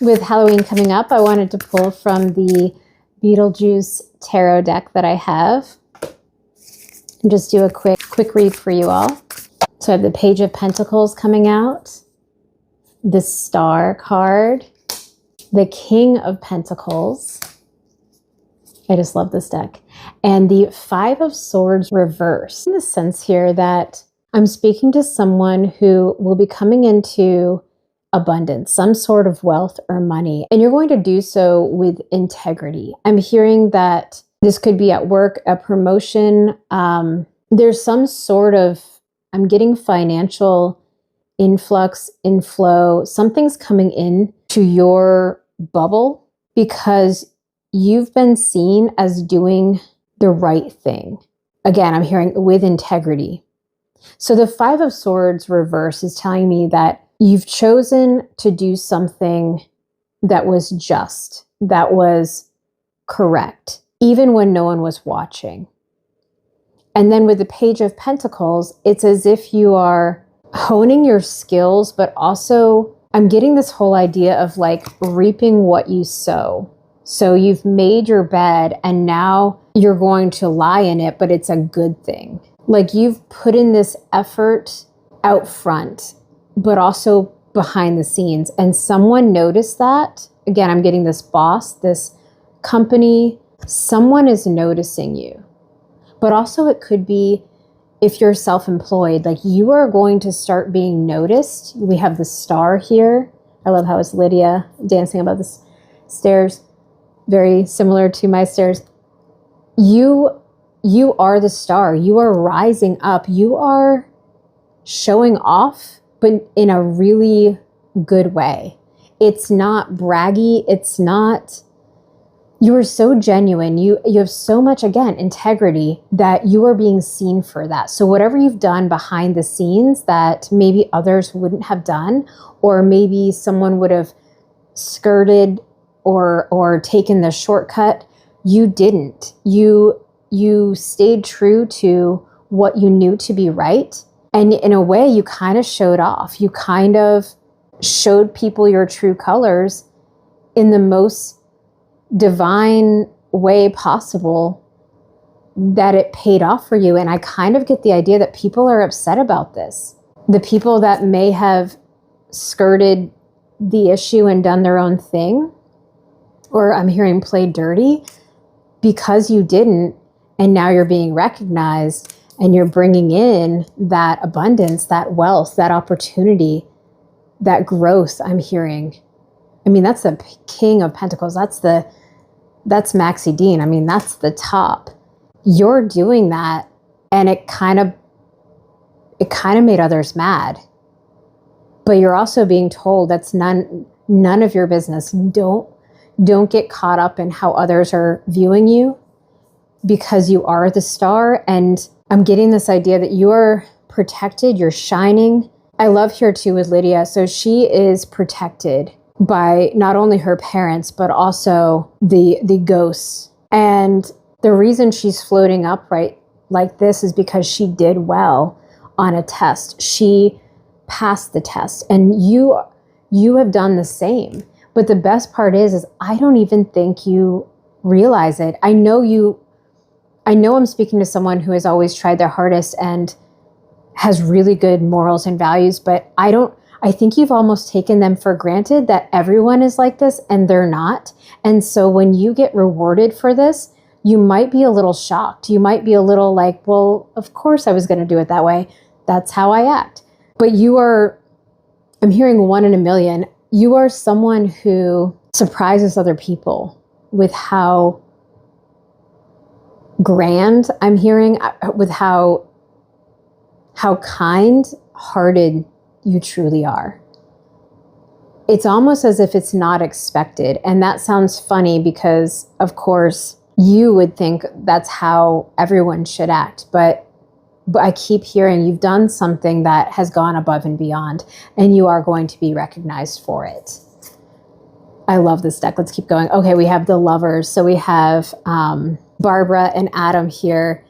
with Halloween coming up, I wanted to pull from the Beetlejuice Tarot Deck that I have and just do a quick read for you all. So I have the Page of Pentacles coming out, the Star card, the King of Pentacles. I just love this deck. And the Five of Swords reverse. In the sense here that I'm speaking to someone who will be coming into abundance, some sort of wealth or money, and you're going to do so with integrity. I'm hearing that this could be at work, a promotion. There's some sort of, I'm getting financial inflow. Something's coming in to your bubble because you've been seen as doing the right thing. Again, I'm hearing with integrity. So the Five of Swords reverse is telling me that you've chosen to do something that was just, that was correct, even when no one was watching. And then with the Page of Pentacles, it's as if you are honing your skills, but also I'm getting this whole idea of like reaping what you sow. So you've made your bed and now you're going to lie in it, but it's a good thing. Like you've put in this effort out front, but also behind the scenes. And someone noticed that. Again, I'm getting this boss, this company, someone is noticing you. But also it could be if you're self-employed, like you are going to start being noticed. We have the Star here. I love how it's Lydia dancing above the stairs. Very similar to my stairs. You are the star. You are rising up. You are showing off, but in a really good way. It's not braggy. It's not, you are so genuine. You have so much, again, integrity that you are being seen for that. So whatever you've done behind the scenes that maybe others wouldn't have done, or maybe someone would have skirted or taken the shortcut, you didn't. You stayed true to what you knew to be right. And in a way, you kind of showed off. You kind of showed people your true colors in the most divine way possible, that it paid off for you. And I kind of get the idea that people are upset about this. The people that may have skirted the issue and done their own thing, or I'm hearing play dirty, because you didn't, and now you're being recognized and you're bringing in that abundance, that wealth, that opportunity, that growth. I'm hearing. I mean, that's the King of Pentacles. That's Maxie Dean. I mean, that's the top. You're doing that, and it kind of made others mad. But you're also being told that's none of your business. Don't get caught up in how others are viewing you, because you are the star. And I'm getting this idea that you are protected, you're shining. I love here too with Lydia. So she is protected by not only her parents, but also the ghosts. And the reason she's floating upright like this is because she did well on a test. She passed the test, and you have done the same. But the best part is I don't even think you realize it. I know I'm speaking to someone who has always tried their hardest and has really good morals and values, but I think you've almost taken them for granted that everyone is like this, and they're not. And so when you get rewarded for this, you might be a little shocked. You might be a little like, well, of course I was going to do it that way. That's how I act. But I'm hearing 1 in a million. You are someone who surprises other people with how grand, I'm hearing, with how kind-hearted you truly are. It's almost as if it's not expected. And that sounds funny because, of course, you would think that's how everyone should act. But I keep hearing you've done something that has gone above and beyond, and you are going to be recognized for it. I love this deck. Let's keep going. Okay, we have the Lovers. So we have Barbara and Adam here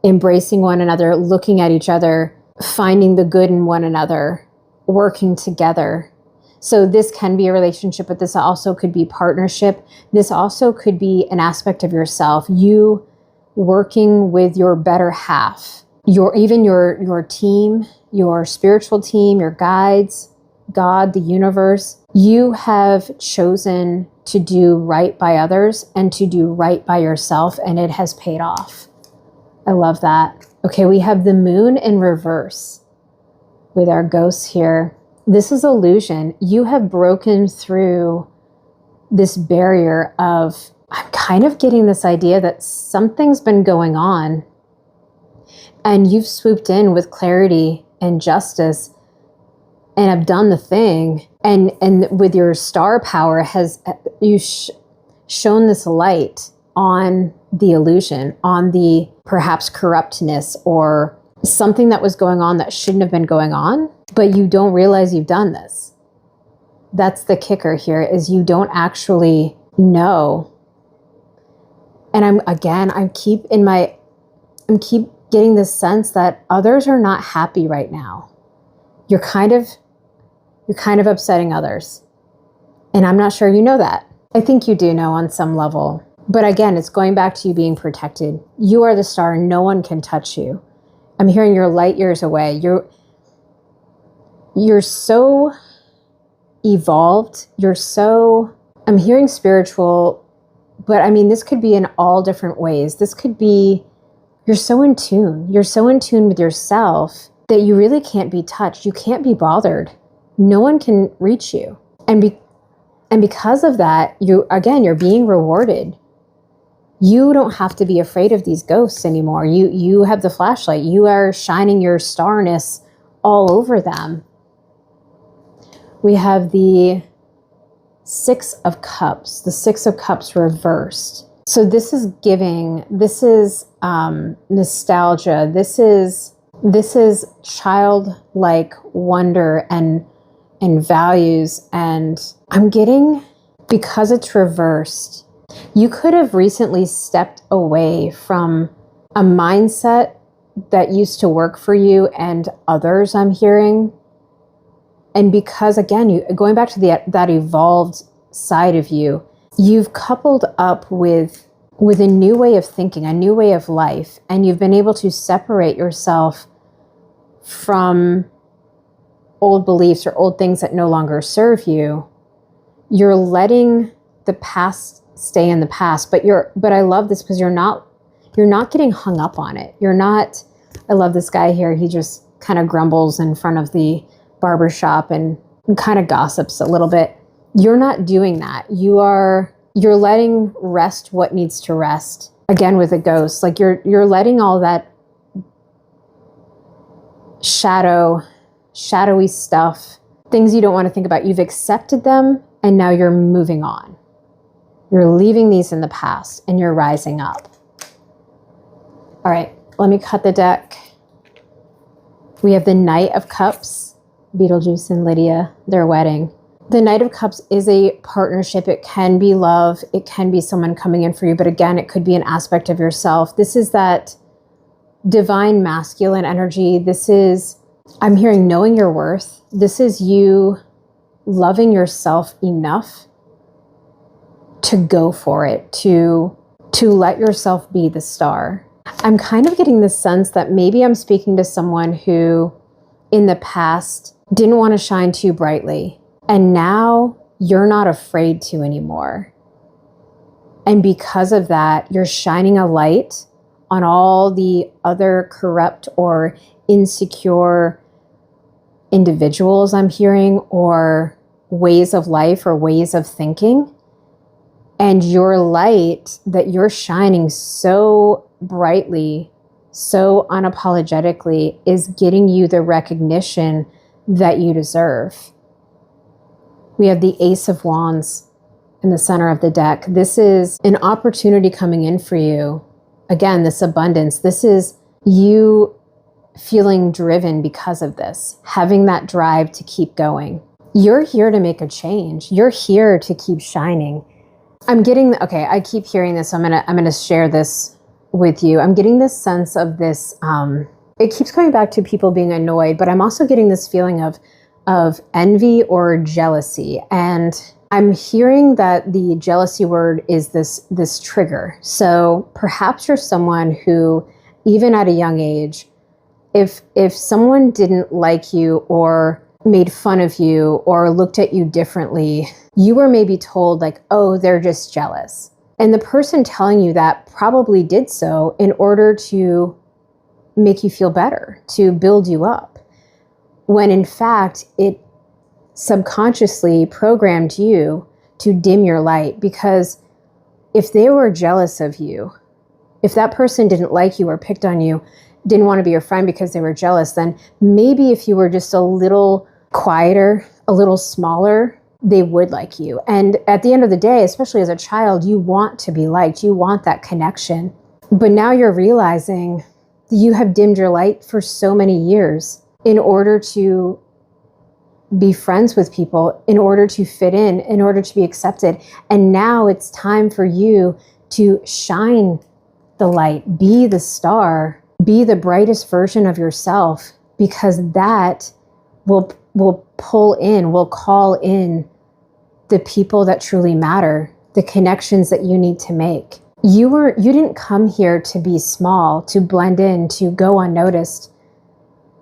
embracing one another, looking at each other, finding the good in one another, working together. So this can be a relationship, but this also could be partnership. This also could be an aspect of yourself, you working with your better half, your team, your spiritual team, your guides, God, the universe. You have chosen to do right by others and to do right by yourself, and it has paid off. I love that. Okay, we have the moon in reverse with our ghosts here. This is illusion. You have broken through this barrier of, I'm kind of getting this idea that something's been going on, and you've swooped in with clarity and justice and have done the thing. And with your star power shown this light on the illusion, on the perhaps corruptness or something that was going on that shouldn't have been going on, but you don't realize you've done this. That's the kicker here, is you don't actually know. And I keep getting this sense that others are not happy right now. You're kind of upsetting others. And I'm not sure you know that. I think you do know on some level. But again, it's going back to you being protected. You are the star. No one can touch you. I'm hearing you're light years away. You're so evolved. I'm hearing spiritual, but I mean, this could be in all different ways. This could be, you're so in tune. You're so in tune with yourself that you really can't be touched. You can't be bothered. No one can reach you. And because of that, you're being rewarded. You don't have to be afraid of these ghosts anymore. You have the flashlight. You are shining your starness all over them. We have the Six of Cups. The Six of Cups reversed. So this is giving. This is nostalgia. This is childlike wonder and values. And I'm getting, because it's reversed, you could have recently stepped away from a mindset that used to work for you and others, I'm hearing. And because, again, going back to that evolved side of you, you've coupled up with a new way of thinking, a new way of life, and you've been able to separate yourself from old beliefs or old things that no longer serve you. You're letting the past stay in the past, but I love this because you're not getting hung up on it. I love this guy here. He just kind of grumbles in front of the barber shop and kind of gossips a little bit. You're not doing that. You're letting rest what needs to rest. Again, with a ghost, like you're letting all that shadowy stuff, things you don't want to think about, you've accepted them, and now you're moving on. You're leaving these in the past and you're rising up. All right, let me cut the deck. We have the Knight of Cups, Beetlejuice and Lydia, their wedding. The Knight of Cups is a partnership. It can be love. It can be someone coming in for you. But again, it could be an aspect of yourself. This is that divine masculine energy. This is, I'm hearing, knowing your worth. This is you loving yourself enough to go for it, to let yourself be the star. I'm kind of getting the sense that maybe I'm speaking to someone who in the past didn't want to shine too brightly, and now you're not afraid to anymore. And because of that, you're shining a light on all the other corrupt or insecure individuals, I'm hearing, or ways of life or ways of thinking. And your light that you're shining so brightly, so unapologetically, is getting you the recognition that you deserve. We have the Ace of Wands in the center of the deck. This is an opportunity coming in for you. Again, this abundance. This is you feeling driven because of this, having that drive to keep going. You're here to make a change. You're here to keep shining. I'm getting, okay, I keep hearing this. I'm gonna share this with you. I'm getting this sense of this, it keeps going back to people being annoyed, but I'm also getting this feeling of of envy or jealousy. And I'm hearing that the jealousy word is this trigger. So perhaps you're someone who, even at a young age, if someone didn't like you or made fun of you or looked at you differently, you were maybe told like, oh, they're just jealous. And the person telling you that probably did so in order to make you feel better, to build you up, when in fact it subconsciously programmed you to dim your light. Because if they were jealous of you, if that person didn't like you or picked on you, didn't want to be your friend because they were jealous, then maybe if you were just a little quieter, a little smaller, they would like you. And at the end of the day, especially as a child, you want to be liked. You want that connection. But now you're realizing you have dimmed your light for so many years in order to be friends with people, in order to fit in order to be accepted. And now it's time for you to shine the light, be the star, be the brightest version of yourself, because that will pull in, will call in the people that truly matter, the connections that you need to make. You didn't come here to be small, to blend in, to go unnoticed.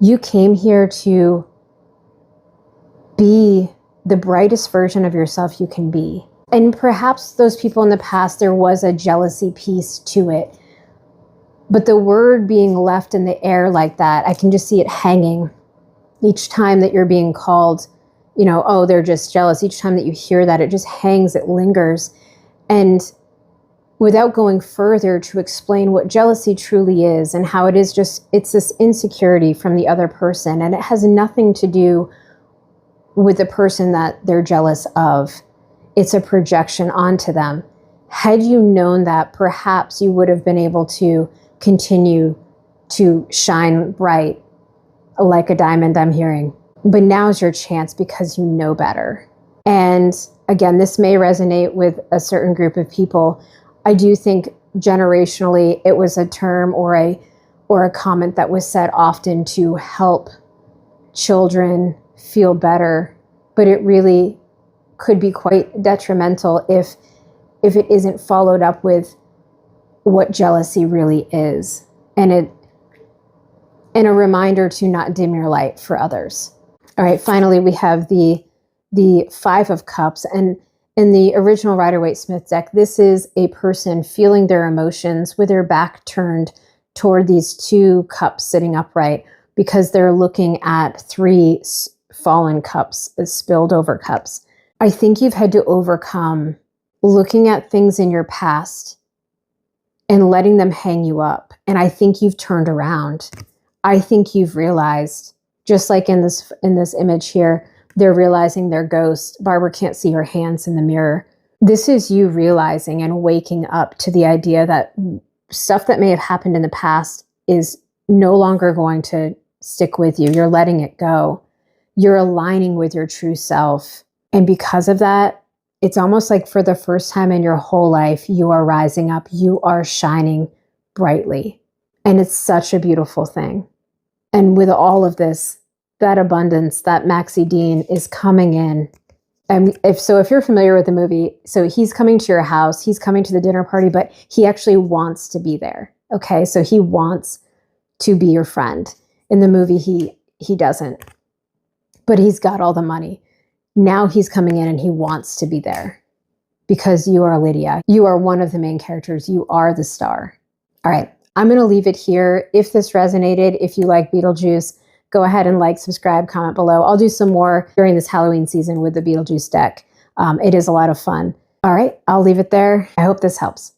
You came here to be the brightest version of yourself you can be. And perhaps those people in the past, there was a jealousy piece to it. But the word being left in the air like that, I can just see it hanging each time that you're being called, oh, they're just jealous. Each time that you hear that, it just hangs, it lingers. And without going further to explain what jealousy truly is and how it's this insecurity from the other person. And it has nothing to do with the person that they're jealous of. It's a projection onto them. Had you known that, perhaps you would have been able to continue to shine bright like a diamond, I'm hearing. But now's your chance because you know better. And again, this may resonate with a certain group of people. I do think generationally it was a term or a comment that was said often to help children feel better, but it really could be quite detrimental if it isn't followed up with what jealousy really is, and a reminder to not dim your light for others. All right, finally we have the Five of Cups, and in the original Rider-Waite-Smith deck, this is a person feeling their emotions with their back turned toward these two cups sitting upright, because they're looking at three fallen cups, spilled over cups. I think you've had to overcome looking at things in your past and letting them hang you up. And I think you've turned around. I think you've realized, just like in this image here, they're realizing their ghost. Barbara can't see her hands in the mirror. This is you realizing and waking up to the idea that stuff that may have happened in the past is no longer going to stick with you. You're letting it go. You're aligning with your true self. And because of that, it's almost like for the first time in your whole life, you are rising up. You are shining brightly. And it's such a beautiful thing. And with all of this, that abundance, that Maxie Dean is coming in. And if you're familiar with the movie, so he's coming to your house, he's coming to the dinner party, but he actually wants to be there. Okay, so he wants to be your friend. In the movie, he doesn't. But he's got all the money. Now he's coming in and he wants to be there because you are Lydia. You are one of the main characters. You are the star. All right, I'm going to leave it here. If this resonated, if you like Beetlejuice, go ahead and like, subscribe, comment below. I'll do some more during this Halloween season with the Beetlejuice deck. It is a lot of fun. All right, I'll leave it there. I hope this helps.